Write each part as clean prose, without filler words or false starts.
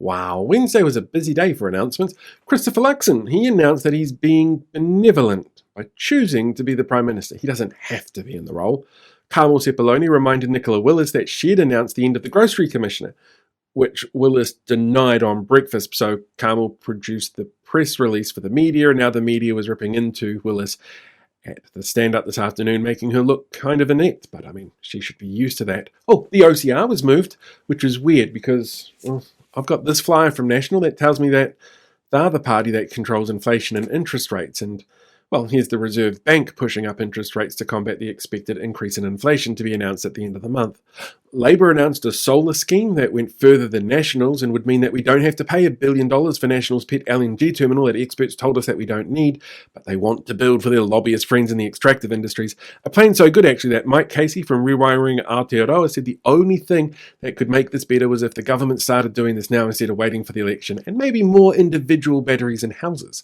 Wow, Wednesday was a busy day for announcements. Christopher Luxon, he announced that he's being benevolent by choosing to be the Prime Minister. He doesn't have to be in the role. Carmel Sepuloni reminded Nicola Willis that she'd announced the end of the Grocery Commissioner, which Willis denied on breakfast, so Carmel produced the press release for the media, and now the media was ripping into Willis at the stand-up this afternoon, making her look kind of inept, but I mean, she should be used to that. Oh, the OCR was moved, which is weird because I've got this flyer from National that tells me that they're the party that controls inflation and interest rates, and well, here's the Reserve Bank pushing up interest rates to combat the expected increase in inflation to be announced at the end of the month. Labor announced a solar scheme that went further than National's and would mean that we don't have to pay $1 billion for National's pet LNG terminal that experts told us that we don't need, but they want to build for their lobbyist friends in the extractive industries. A plan so good, actually, that Mike Casey from Rewiring Aotearoa said the only thing that could make this better was if the government started doing this now instead of waiting for the election, and maybe more individual batteries in houses.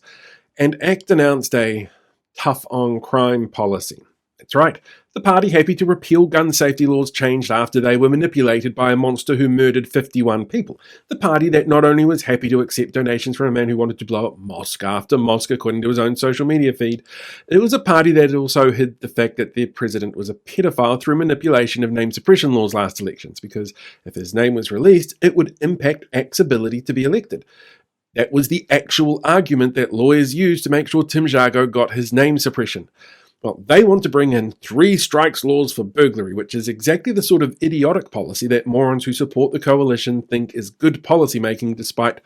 And ACT announced a tough on crime policy. That's right, the party happy to repeal gun safety laws changed after they were manipulated by a monster who murdered 51 people. The party that not only was happy to accept donations from a man who wanted to blow up mosque after mosque according to his own social media feed, it was a party that also hid the fact that their president was a pedophile through manipulation of name suppression laws last elections, because if his name was released, it would impact ACT's ability to be elected. That was the actual argument that lawyers used to make sure Tim Jago got his name suppression. Well, they want to bring in 3 strikes laws for burglary, which is exactly the sort of idiotic policy that morons who support the coalition think is good policy making despite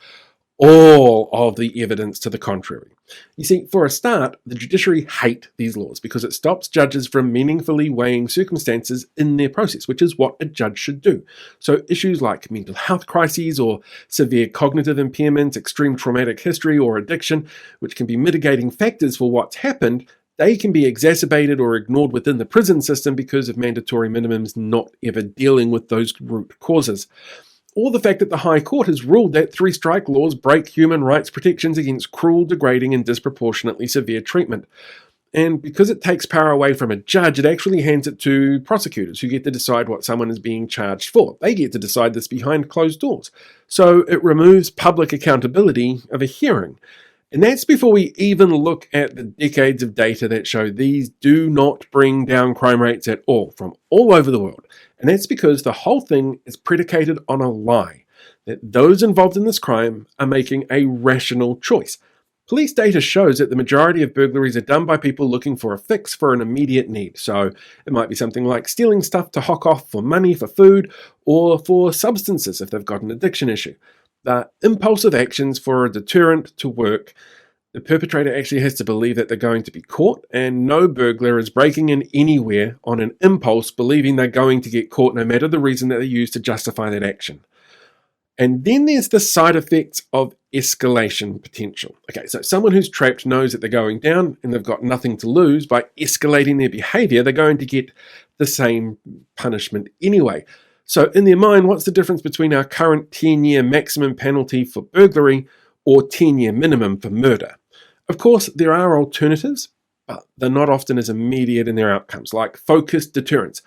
all of the evidence to the contrary. You see, for a start, the judiciary hate these laws because it stops judges from meaningfully weighing circumstances in their process, which is what a judge should do. So issues like mental health crises or severe cognitive impairments, extreme traumatic history, or addiction, which can be mitigating factors for what's happened, they can be exacerbated or ignored within the prison system because of mandatory minimums not ever dealing with those root causes. Or the fact that the High Court has ruled that 3-strike laws break human rights protections against cruel, degrading, and disproportionately severe treatment. And because it takes power away from a judge, it actually hands it to prosecutors who get to decide what someone is being charged for. They get to decide this behind closed doors. So it removes public accountability of a hearing. And that's before we even look at the decades of data that show these do not bring down crime rates at all, from all over the world. And that's because the whole thing is predicated on a lie, that those involved in this crime are making a rational choice. Police data shows that the majority of burglaries are done by people looking for a fix for an immediate need. So it might be something like stealing stuff to hock off for money, for food, or for substances if they've got an addiction issue. The impulsive actions for a deterrent to work. The perpetrator actually has to believe that they're going to be caught, and no burglar is breaking in anywhere on an impulse, believing they're going to get caught no matter the reason that they use to justify that action. And then there's the side effects of escalation potential. Okay, so someone who's trapped knows that they're going down and they've got nothing to lose. By escalating their behavior, they're going to get the same punishment anyway. So in their mind, what's the difference between our current 10-year maximum penalty for burglary or 10-year minimum for murder? Of course, there are alternatives, but they're not often as immediate in their outcomes, like focused deterrence.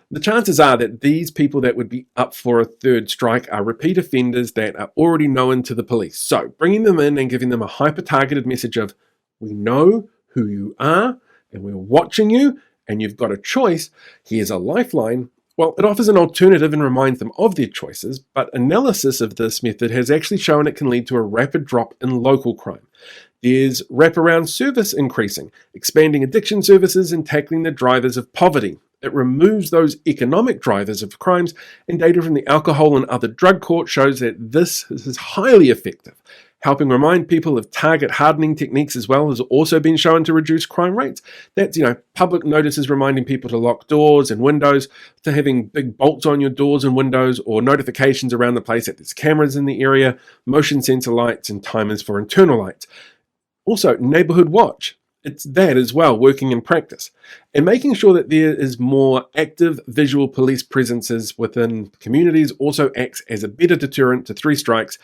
The chances are that these people that would be up for a 3rd strike are repeat offenders that are already known to the police. So bringing them in and giving them a hyper-targeted message of, we know who you are, and we're watching you, and you've got a choice, here's a lifeline. Well, it offers an alternative and reminds them of their choices, but analysis of this method has actually shown it can lead to a rapid drop in local crime. There's wraparound service increasing, expanding addiction services and tackling the drivers of poverty. It removes those economic drivers of crimes, and data from the Alcohol and Other Drug Court shows that this is highly effective. Helping remind people of target hardening techniques as well has also been shown to reduce crime rates. That's, public notices reminding people to lock doors and windows, to having big bolts on your doors and windows, or notifications around the place that there's cameras in the area, motion sensor lights, and timers for internal lights. Also, neighborhood watch. It's that as well, working in practice. And making sure that there is more active visual police presences within communities also acts as a better deterrent to 3 strikes,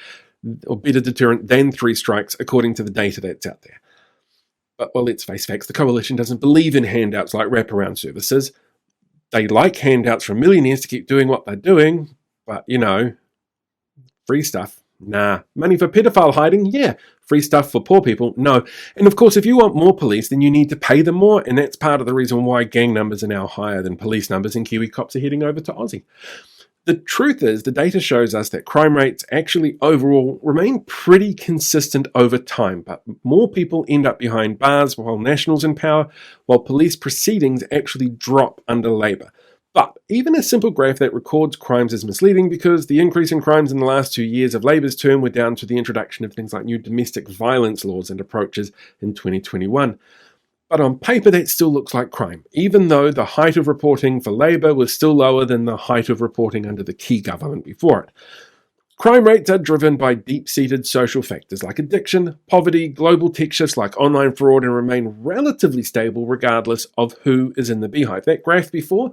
or better deterrent than 3 strikes, according to the data that's out there. But, well, let's face facts, the coalition doesn't believe in handouts like wraparound services. They like handouts from millionaires to keep doing what they're doing, but, free stuff Nah. Money for pedophile hiding? Yeah. Free stuff for poor people? No. And of course, if you want more police, then you need to pay them more, and that's part of the reason why gang numbers are now higher than police numbers and Kiwi cops are heading over to Aussie. The truth is, the data shows us that crime rates actually overall remain pretty consistent over time, but more people end up behind bars while National's in power, while police proceedings actually drop under Labour. But even a simple graph that records crimes is misleading because the increase in crimes in the last 2 years of Labour's term were down to the introduction of things like new domestic violence laws and approaches in 2021. But on paper, that still looks like crime, even though the height of reporting for Labour was still lower than the height of reporting under the Key government before it. Crime rates are driven by deep-seated social factors like addiction, poverty, global tech shifts like online fraud, and remain relatively stable regardless of who is in the beehive. That graph before,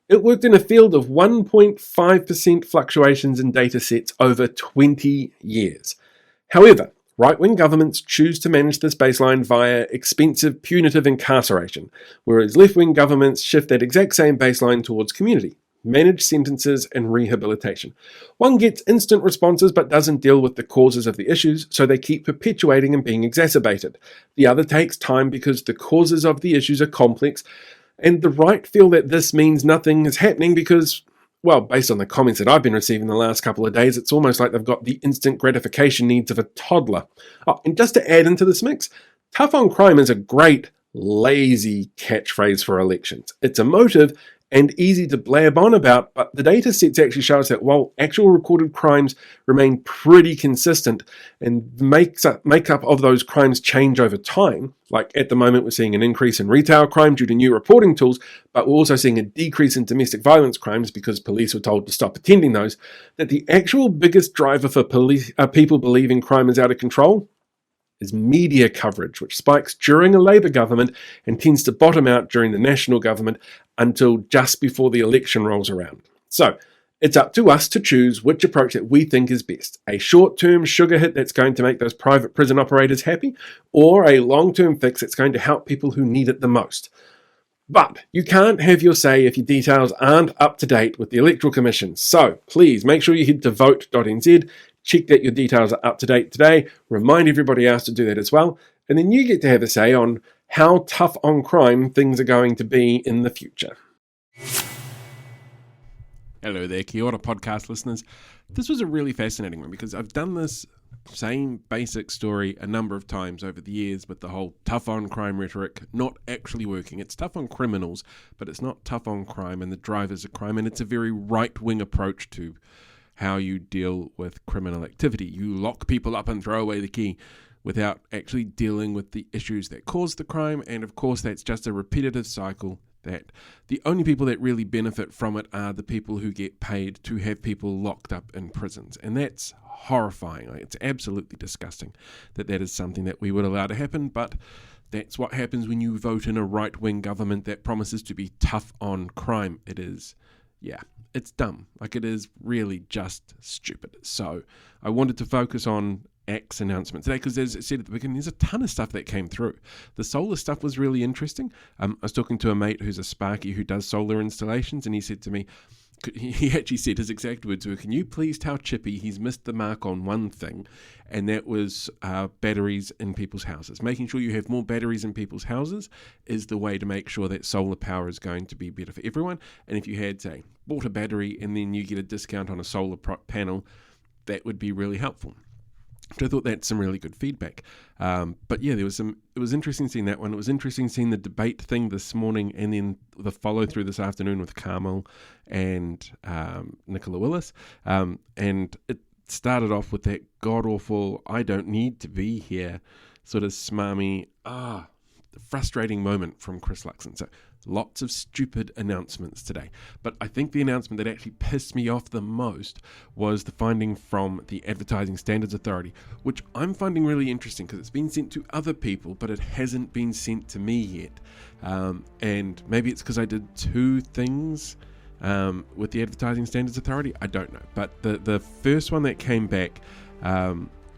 it worked in a field of 1.5% fluctuations in data sets over 20 years. However, right-wing governments choose to manage this baseline via expensive punitive incarceration, whereas left-wing governments shift that exact same baseline towards community, managed sentences, and rehabilitation. One gets instant responses but doesn't deal with the causes of the issues, so they keep perpetuating and being exacerbated. The other takes time because the causes of the issues are complex, and the right feel that this means nothing is happening because, well, based on the comments that I've been receiving the last couple of days, it's almost like they've got the instant gratification needs of a toddler. Oh, and just to add into this mix, tough on crime is a great, lazy catchphrase for elections. It's emotive and easy to blab on about, but the data sets actually show us that while actual recorded crimes remain pretty consistent and makeup of those crimes change over time, like at the moment we're seeing an increase in retail crime due to new reporting tools, but we're also seeing a decrease in domestic violence crimes because police were told to stop attending those, that the actual biggest driver for people believing crime is out of control is media coverage, which spikes during a Labour government and tends to bottom out during the National government until just before the election rolls around. So, it's up to us to choose which approach that we think is best. A short-term sugar hit that's going to make those private prison operators happy, or a long-term fix that's going to help people who need it the most. But you can't have your say if your details aren't up to date with the Electoral Commission. So, please make sure you head to vote.nz, check that your details are up to date today, remind everybody else to do that as well, and then you get to have a say on how tough on crime things are going to be in the future. Hello there, Kia ora podcast listeners. This was a really fascinating one because I've done this same basic story a number of times over the years with the whole tough on crime rhetoric not actually working. It's tough on criminals, but it's not tough on crime and the drivers of crime, and it's a very right-wing approach to how you deal with criminal activity. You lock people up and throw away the key without actually dealing with the issues that cause the crime, and of course that's just a repetitive cycle that the only people that really benefit from it are the people who get paid to have people locked up in prisons, and that's horrifying. It's absolutely disgusting that is something that we would allow to happen, but that's what happens when you vote in a right-wing government that promises to be tough on crime. It is, it's dumb. It is really just stupid. So I wanted to focus on ACT's announcement today because, as I said at the beginning, there's a ton of stuff that came through. The solar stuff was really interesting. I was talking to a mate who's a Sparky who does solar installations, and he said to me, he actually said his exact words were, "Can you please tell Chippy he's missed the mark on one thing, and that was batteries in people's houses. Making sure you have more batteries in people's houses is the way to make sure that solar power is going to be better for everyone. And if you had, say, bought a battery and then you get a discount on a solar panel, that would be really helpful." So I thought that's some really good feedback. But yeah, it was interesting seeing that one. It was interesting seeing the debate thing this morning and then the follow through this afternoon with Carmel and Nicola Willis. And it started off with that god-awful, I don't need to be here, sort of smarmy, frustrating moment from Chris Luxon. So lots of stupid announcements today. But I think the announcement that actually pissed me off the most was the finding from the Advertising Standards Authority, which I'm finding really interesting because it's been sent to other people, but it hasn't been sent to me yet. And maybe it's because I did two things with the Advertising Standards Authority. I don't know. But the first one that came back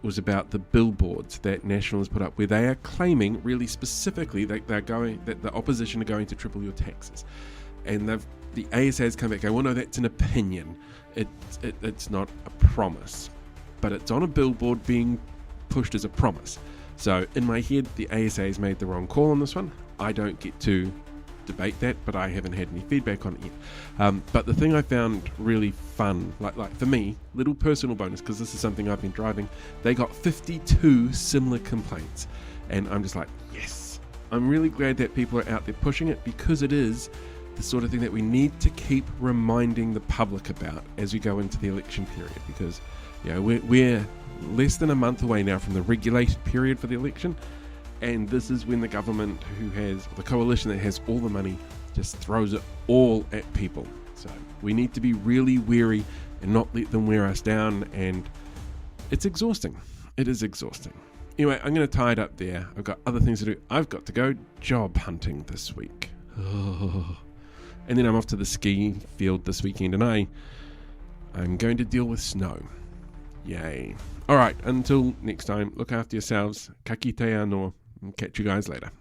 was about the billboards that National has put up, where they are claiming really specifically that that the opposition are going to triple your taxes, and the ASA has come back going, well, no, that's an opinion. It's not a promise. but it's on a billboard being pushed as a promise. So in my head, the ASA has made the wrong call on this one. I don't get to debate that, but I haven't had any feedback on it yet. But the thing I found really fun, like for me, little personal bonus, because this is something I've been driving, they got 52 similar complaints. And I'm just like, yes. I'm really glad that people are out there pushing it, because it is the sort of thing that we need to keep reminding the public about as we go into the election period, because we're less than a month away now from the regulated period for the election. And this is when the government the coalition that has all the money, just throws it all at people. So we need to be really wary and not let them wear us down. And it's exhausting. It is exhausting. Anyway, I'm going to tie it up there. I've got other things to do. I've got to go job hunting this week. And then I'm off to the ski field this weekend, and I'm going to deal with snow. Yay. All right, until next time, look after yourselves. Ka kite anō. Catch you guys later.